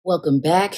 Welcome back.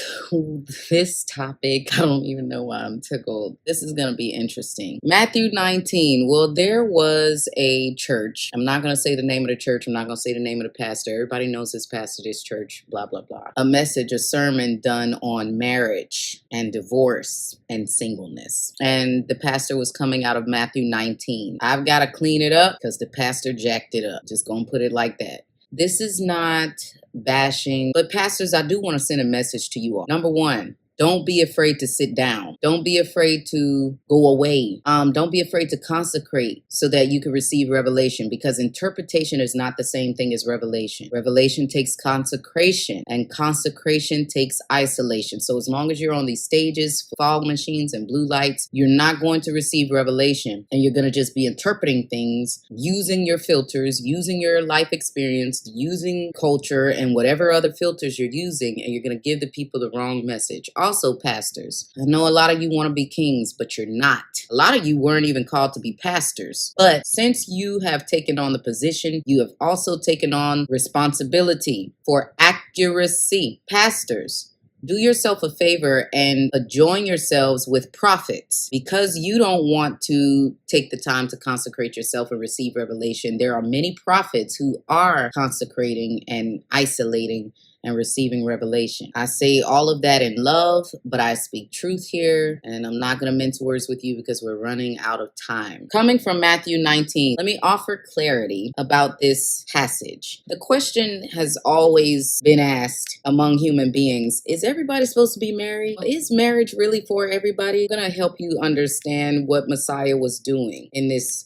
This topic, I don't even know why I'm tickled. This is going to be interesting. Matthew 19. Well, there was a church. I'm not going to say the name of the church. I'm not going to say the name of the pastor. Everybody knows this pastor, this church, blah, blah, blah. A message, a sermon done on marriage and divorce and singleness. And the pastor was coming out of Matthew 19. I've got to clean it up because the pastor jacked it up. Just going to put it like that. This is not bashing, but pastors, I do want to send a message to you all. Number one, don't be afraid to sit down. Don't be afraid to go away. Don't be afraid to consecrate so that you can receive revelation, because interpretation is not the same thing as revelation. Revelation takes consecration, and consecration takes isolation. So as long as you're on these stages, fog machines and blue lights, you're not going to receive revelation, and you're going to just be interpreting things using your filters, using your life experience, using culture and whatever other filters you're using, and you're going to give the people the wrong message. Also, pastors, I know a lot of you want to be kings, but you're not. A lot of you weren't even called to be pastors. But since you have taken on the position, you have also taken on responsibility for accuracy. Pastors, do yourself a favor and join yourselves with prophets. Because you don't want to take the time to consecrate yourself and receive revelation, there are many prophets who are consecrating and isolating and receiving revelation. I say all of that in love, but I speak truth here, and I'm not going to mince words with you because we're running out of time. Coming from Matthew 19, let me offer clarity about this passage. The question has always been asked among human beings, is everybody supposed to be married? Is marriage really for everybody? I'm going to help you understand what Messiah was doing in this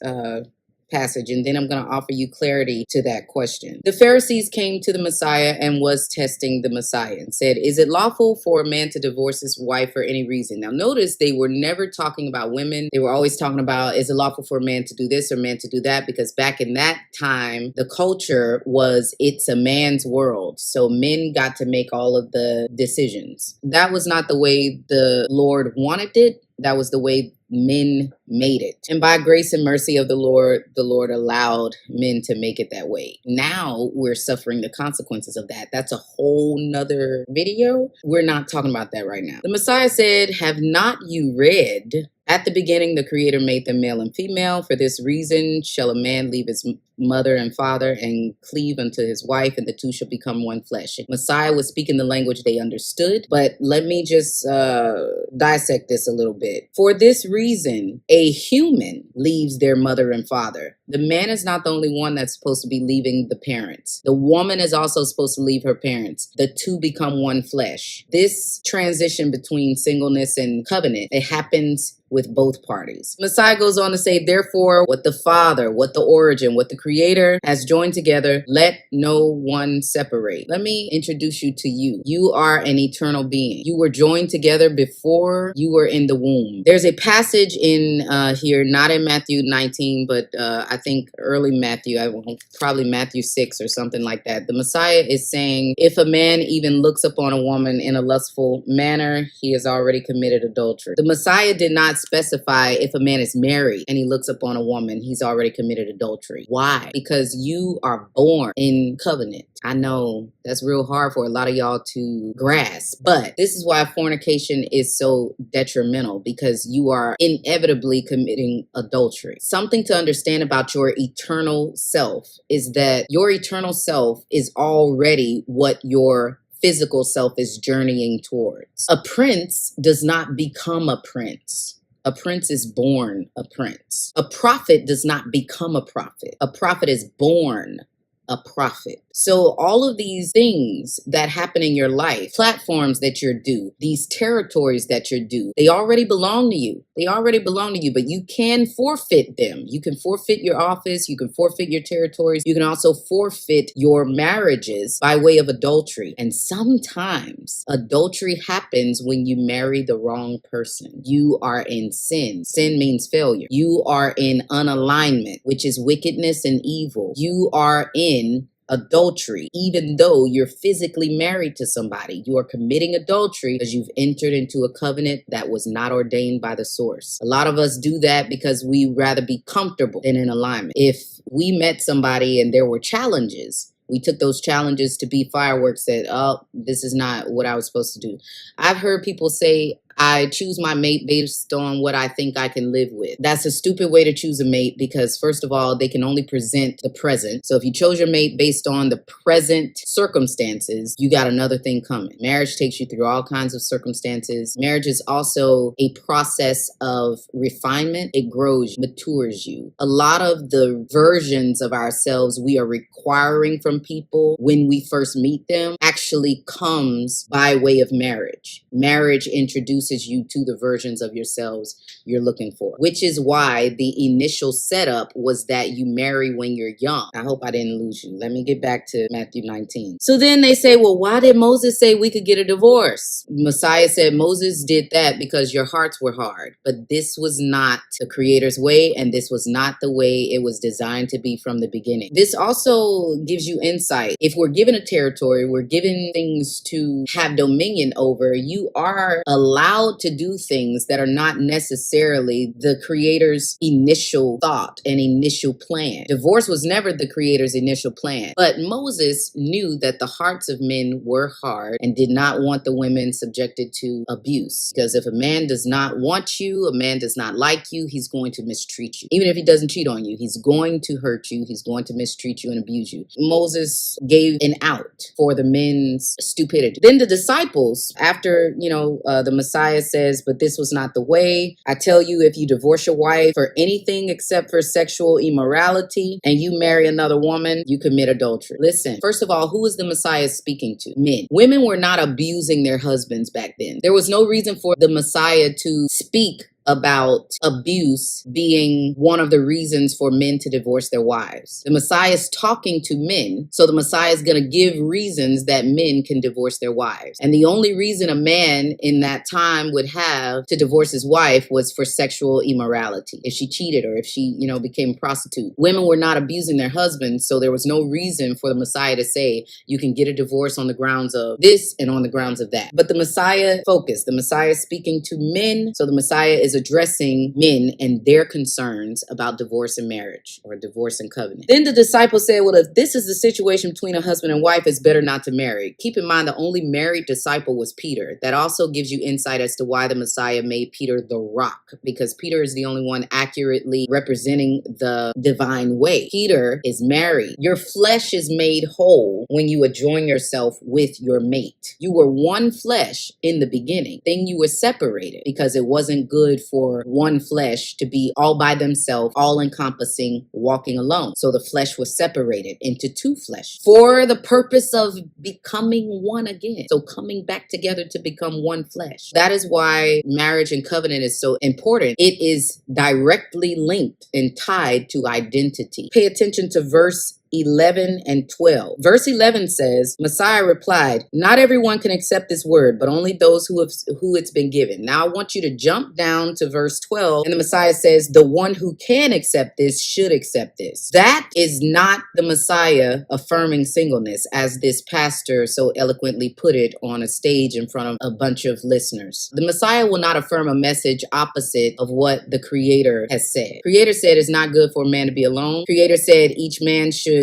passage, and then I'm going to offer you clarity to that question. The Pharisees came to the Messiah and was testing the Messiah and said, is it lawful for a man to divorce his wife for any reason? Now notice they were never talking about women. They were always talking about, is it lawful for a man to do this or a man to do that? Because back in that time, the culture was, it's a man's world. So men got to make all of the decisions. That was not the way the Lord wanted it. That was the way men made it. And by grace and mercy of the Lord allowed men to make it that way. Now we're suffering the consequences of that. That's a whole nother video. We're not talking about that right now. The Messiah said, have not you read? At the beginning, the Creator made them male and female. For this reason shall a man leave his mother and father and cleave unto his wife, and the two shall become one flesh. Messiah was speaking the language they understood, but let me just dissect this a little bit. For this reason, a human leaves their mother and father. The man is not the only one that's supposed to be leaving the parents. The woman is also supposed to leave her parents. The two become one flesh. This transition between singleness and covenant, it happens with both parties. Messiah goes on to say, therefore, what the Father, what the origin, what the Creator has joined together, let no one separate. Let me introduce you to you. You are an eternal being. You were joined together before you were in the womb. There's a passage in here, not in Matthew 19, but I think early Matthew, probably Matthew 6 or something like that. The Messiah is saying, if a man even looks upon a woman in a lustful manner, he has already committed adultery. The Messiah did not specify if a man is married and he looks upon a woman, he's already committed adultery. Why? Because you are born in covenant. I know that's real hard for a lot of y'all to grasp, but this is why fornication is so detrimental, because you are inevitably committing adultery. Something to understand about your eternal self is that your eternal self is already what your physical self is journeying towards. A prince does not become a prince. A prince is born a prince. A prophet does not become a prophet. A prophet is born a prophet. So all of these things that happen in your life, platforms that you're due, these territories that you're due, they already belong to you. They already belong to you, but you can forfeit them. You can forfeit your office. You can forfeit your territories. You can also forfeit your marriages by way of adultery. And sometimes adultery happens when you marry the wrong person. You are in sin. Sin means failure. You are in unalignment, which is wickedness and evil. You are in adultery, even though you're physically married to somebody. You are committing adultery because you've entered into a covenant that was not ordained by the source. A lot of us do that because we rather be comfortable than in alignment. If we met somebody and there were challenges, We took those challenges to be fireworks that, oh, this is not what I was supposed to do. I've heard people say, I choose my mate based on what I think I can live with. That's a stupid way to choose a mate because, first of all, they can only present the present. So if you chose your mate based on the present circumstances, you got another thing coming. Marriage takes you through all kinds of circumstances. Marriage is also a process of refinement. It grows, matures you. A lot of the versions of ourselves we are requiring from people when we first meet them actually comes by way of marriage. Marriage introduces you to the versions of yourselves you're looking for, which is why the initial setup was that you marry when you're young. I hope I didn't lose you. Let me get back to Matthew 19. So then they say, well, why did Moses say we could get a divorce? Messiah said Moses did that because your hearts were hard, but this was not the Creator's way, and this was not the way it was designed to be from the beginning. This also gives you insight. If we're given a territory, we're given things to have dominion over, you are allowed to do things that are not necessarily the Creator's initial thought and initial plan. Divorce was never the Creator's initial plan, but Moses knew that the hearts of men were hard and did not want the women subjected to abuse. Because if a man does not want you, a man does not like you, he's going to mistreat you. Even if he doesn't cheat on you, he's going to hurt you, he's going to mistreat you and abuse you. Moses gave an out for the men's stupidity. Then the disciples, after, the Messiah says, but this was not the way. I tell you, if you divorce your wife for anything except for sexual immorality and you marry another woman, you commit adultery. Listen, first of all, who is the Messiah speaking to? Men. Women were not abusing their husbands back then. There was no reason for the Messiah to speak about abuse being one of the reasons for men to divorce their wives. The Messiah is talking to men, so the Messiah is going to give reasons that men can divorce their wives. And the only reason a man in that time would have to divorce his wife was for sexual immorality. If she cheated or if she, became a prostitute. Women were not abusing their husbands, so there was no reason for the Messiah to say you can get a divorce on the grounds of this and on the grounds of that. But the Messiah focused. The Messiah is speaking to men, so the Messiah is addressing men and their concerns about divorce and marriage or divorce and covenant. Then the disciples said, well, if this is the situation between a husband and wife, it's better not to marry. Keep in mind, the only married disciple was Peter. That also gives you insight as to why the Messiah made Peter the rock, because Peter is the only one accurately representing the divine way. Peter is married. Your flesh is made whole when you adjoin yourself with your mate. You were one flesh in the beginning. Then you were separated because it wasn't good for one flesh to be all by themselves, all encompassing, walking alone. So the flesh was separated into two flesh for the purpose of becoming one again. So coming back together to become one flesh. That is why marriage and covenant is so important. It is directly linked and tied to identity. Pay attention to verse 11 and 12. Verse 11 says, Messiah replied, not everyone can accept this word, but only those who it's been given. Now I want you to jump down to verse 12, and the Messiah says, the one who can accept this should accept this. That is not the Messiah affirming singleness, as this pastor so eloquently put it on a stage in front of a bunch of listeners. The Messiah will not affirm a message opposite of what the Creator has said. Creator said it's not good for a man to be alone. Creator said each man should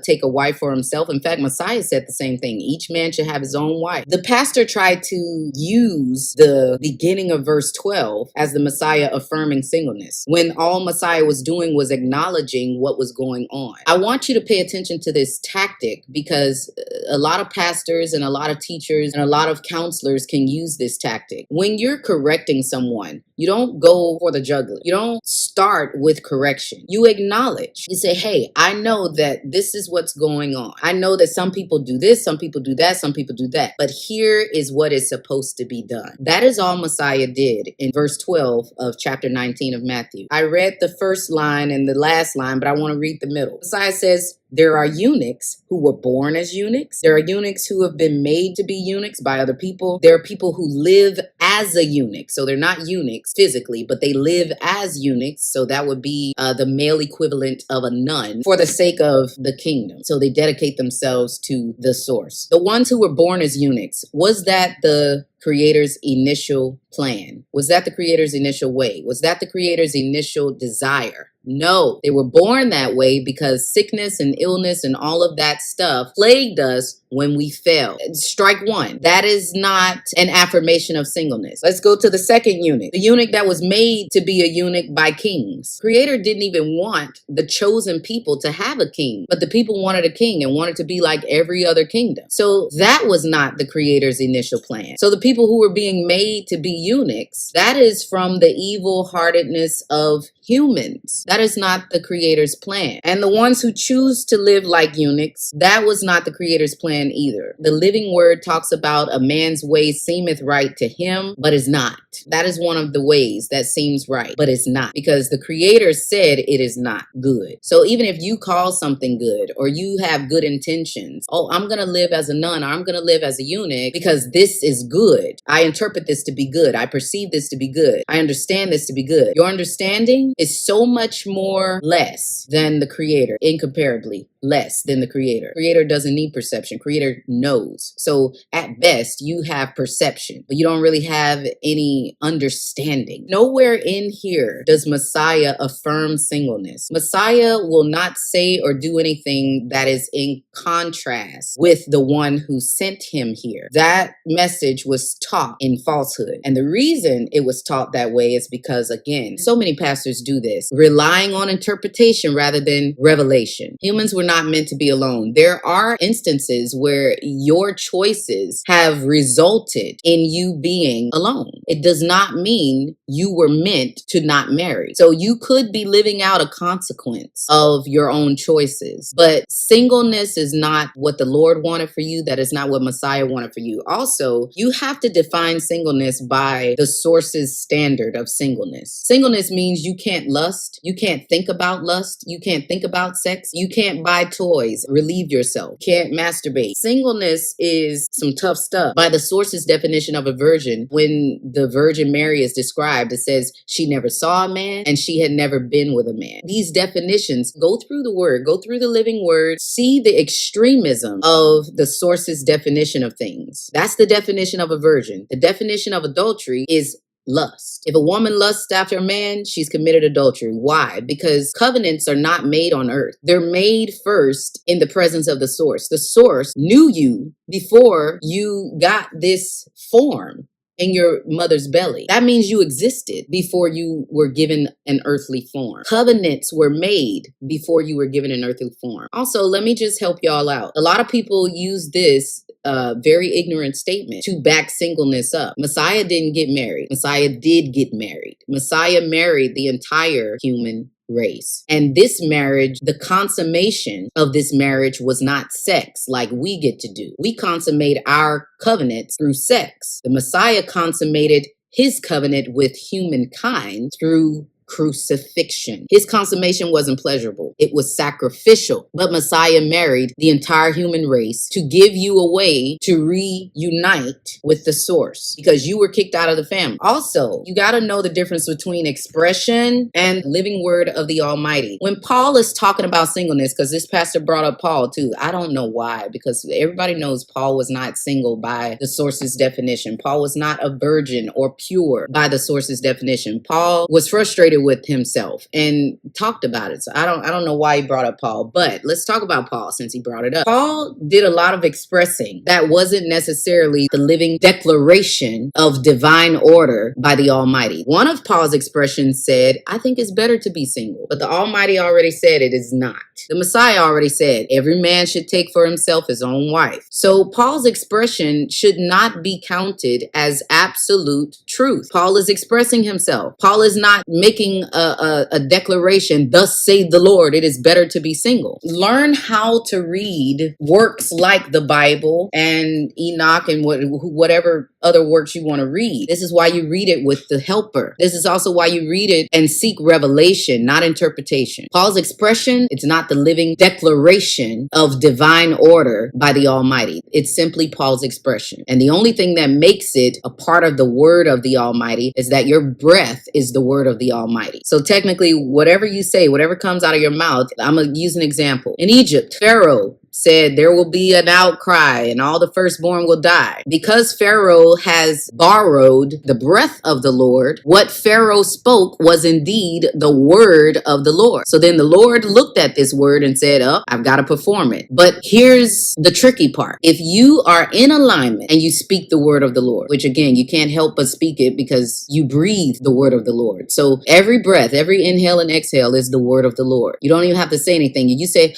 take a wife for himself. In fact, Messiah said the same thing. Each man should have his own wife. The pastor tried to use the beginning of verse 12 as the Messiah affirming singleness, when all Messiah was doing was acknowledging what was going on. I want you to pay attention to this tactic because a lot of pastors and a lot of teachers and a lot of counselors can use this tactic. When you're correcting someone, you don't go for the jugular. You don't start with correction. You acknowledge. You say, hey, I know that this is what's going on. I know that some people do this, some people do that, some people do that. But here is what is supposed to be done. That is all Messiah did in verse 12 of chapter 19 of Matthew. I read the first line and the last line, but I want to read the middle. Messiah says, there are eunuchs who were born as eunuchs. There are eunuchs who have been made to be eunuchs by other people. There are people who live as a eunuch. So they're not eunuchs physically, but they live as eunuchs. So that would be the male equivalent of a nun for the sake of the kingdom. So they dedicate themselves to the source. The ones who were born as eunuchs, was that the Creator's initial plan? Was that the Creator's initial way? Was that the Creator's initial desire? No, they were born that way because sickness and illness and all of that stuff plagued us when we fell. Strike one. That is not an affirmation of singleness. Let's go to the second eunuch. The eunuch that was made to be a eunuch by kings. Creator didn't even want the chosen people to have a king, but the people wanted a king and wanted to be like every other kingdom. So that was not the Creator's initial plan. So the people who were being made to be eunuchs, that is from the evil-heartedness of humans. That is not the Creator's plan. And the ones who choose to live like eunuchs, that was not the Creator's plan either. The living word talks about a man's way seemeth right to him, but is not. That is one of the ways that seems right, but it's not, because the Creator said it is not good. So even if you call something good, or you have good intentions, oh, I'm going to live as a nun, or I'm going to live as a eunuch because this is good. I interpret this to be good. I perceive this to be good. I understand this to be good. Your understanding is so much more less than the Creator, incomparably less than the Creator. Creator doesn't need perception. Creator knows. So at best, you have perception, but you don't really have any understanding. Nowhere in here does Messiah affirm singleness. Messiah will not say or do anything that is in contrast with the one who sent him here. That message was taught in falsehood. And the reason it was taught that way is because, again, so many pastors do this, relying on interpretation rather than revelation. Humans were not meant to be alone. There are instances where your choices have resulted in you being alone. It does not mean you were meant to not marry. So you could be living out a consequence of your own choices, but singleness is not what the Lord wanted for you. That is not what Messiah wanted for you. Also, you have to define singleness by the source's standard of singleness. Singleness means you can't lust. You can't think about lust. You can't think about sex. You can't buy toys, relieve yourself, can't masturbate. Singleness is some tough stuff. By the source's definition of a virgin, when the Virgin Mary is described, it says she never saw a man and she had never been with a man. These definitions, go through the word, go through the living word, see the extremism of the source's definition of things. That's the definition of a virgin. The definition of adultery is lust. If a woman lusts after a man, she's committed adultery. Why? Because covenants are not made on earth. They're made first in the presence of the source. The source knew you before you got this form in your mother's belly. That means you existed before you were given an earthly form. Covenants were made before you were given an earthly form. Also, let me just help y'all out. A lot of people use this very ignorant statement to back singleness up. Messiah didn't get married. Messiah did get married. Messiah married the entire human race. And this marriage, the consummation of this marriage was not sex like we get to do. We consummate our covenants through sex. The Messiah consummated his covenant with humankind through crucifixion. His consummation wasn't pleasurable. It was sacrificial. But Messiah married the entire human race to give you a way to reunite with the source because you were kicked out of the family. Also, you got to know the difference between expression and living word of the Almighty. When Paul is talking about singleness, because this pastor brought up Paul too, I don't know why, because everybody knows Paul was not single by the source's definition. Paul was not a virgin or pure by the source's definition. Paul was frustrated with himself and talked about it. So I don't know why he brought up Paul, but let's talk about Paul since he brought it up. Paul did a lot of expressing that wasn't necessarily the living declaration of divine order by the Almighty. One of Paul's expressions said, I think it's better to be single, but the Almighty already said it is not. The Messiah already said every man should take for himself his own wife. So Paul's expression should not be counted as absolute truth. Paul is expressing himself. Paul is not making a declaration, thus say the Lord, it is better to be single. Learn how to read works like the Bible and Enoch and whatever other works you want to read. This is why you read it with the helper. This is also why you read it and seek revelation, not interpretation. Paul's expression, it's not the living declaration of divine order by the Almighty. It's simply Paul's expression. And the only thing that makes it a part of the word of the Almighty is that your breath is the word of the Almighty. So technically, whatever you say, whatever comes out of your mouth, I'm going to use an example. In Egypt, Pharaoh said there will be an outcry and all the firstborn will die. Because Pharaoh has borrowed the breath of the Lord, what Pharaoh spoke was indeed the word of the Lord. So then the Lord looked at this word and said, oh, I've got to perform it. But here's the tricky part. If you are in alignment and you speak the word of the Lord, which again, you can't help but speak it because you breathe the word of the Lord. So every breath, every inhale and exhale is the word of the Lord. You don't even have to say anything. You say,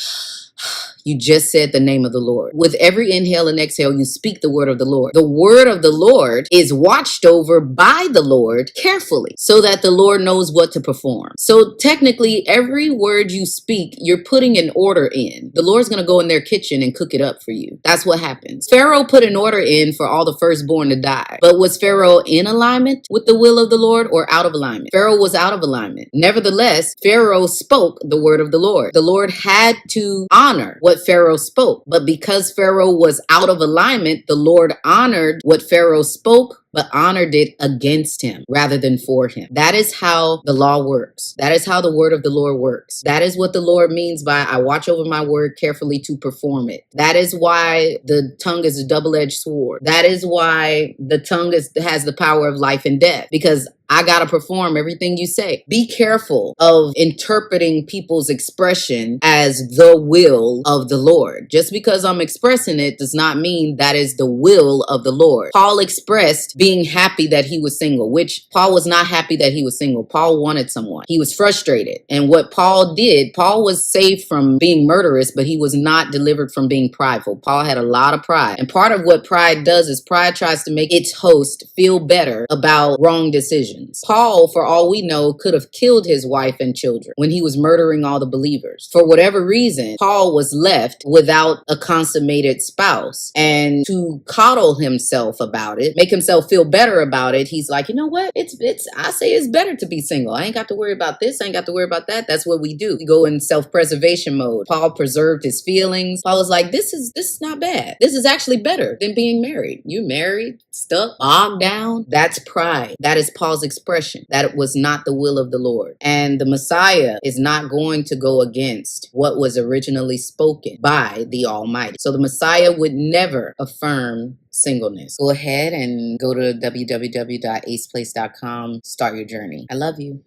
you just said the name of the Lord. With every inhale and exhale, you speak the word of the Lord. The word of the Lord is watched over by the Lord carefully so that the Lord knows what to perform. So technically, every word you speak, you're putting an order in. The Lord's going to go in their kitchen and cook it up for you. That's what happens. Pharaoh put an order in for all the firstborn to die. But was Pharaoh in alignment with the will of the Lord or out of alignment? Pharaoh was out of alignment. Nevertheless, Pharaoh spoke the word of the Lord. The Lord had to honor what Pharaoh spoke. But because Pharaoh was out of alignment, the Lord honored what Pharaoh spoke, but honored it against him rather than for him. That is how the law works. That is how the word of the Lord works. That is what the Lord means by I watch over my word carefully to perform it. That is why the tongue is a double-edged sword. That is why the tongue has the power of life and death, because I got to perform everything you say. Be careful of interpreting people's expression as the will of the Lord. Just because I'm expressing it does not mean that is the will of the Lord. Paul expressed being happy that he was single, which Paul was not happy that he was single. Paul wanted someone. He was frustrated. And what Paul did, Paul was saved from being murderous, but he was not delivered from being prideful. Paul had a lot of pride. And part of what pride does is pride tries to make its host feel better about wrong decisions. Paul, for all we know, could have killed his wife and children when he was murdering all the believers. For whatever reason, Paul was left without a consummated spouse. And to coddle himself about it, make himself feel better about it, he's like, you know what? I say it's better to be single. I ain't got to worry about this. I ain't got to worry about that. That's what we do. We go in self-preservation mode. Paul preserved his feelings. Paul was like, this is not bad. This is actually better than being married. You married, stuck, bogged down. That's pride. That is Paul's expression. That was not the will of the Lord. And the Messiah is not going to go against what was originally spoken by the Almighty. So the Messiah would never affirm singleness. Go ahead and go to www.aceplace.com. Start your journey. I love you.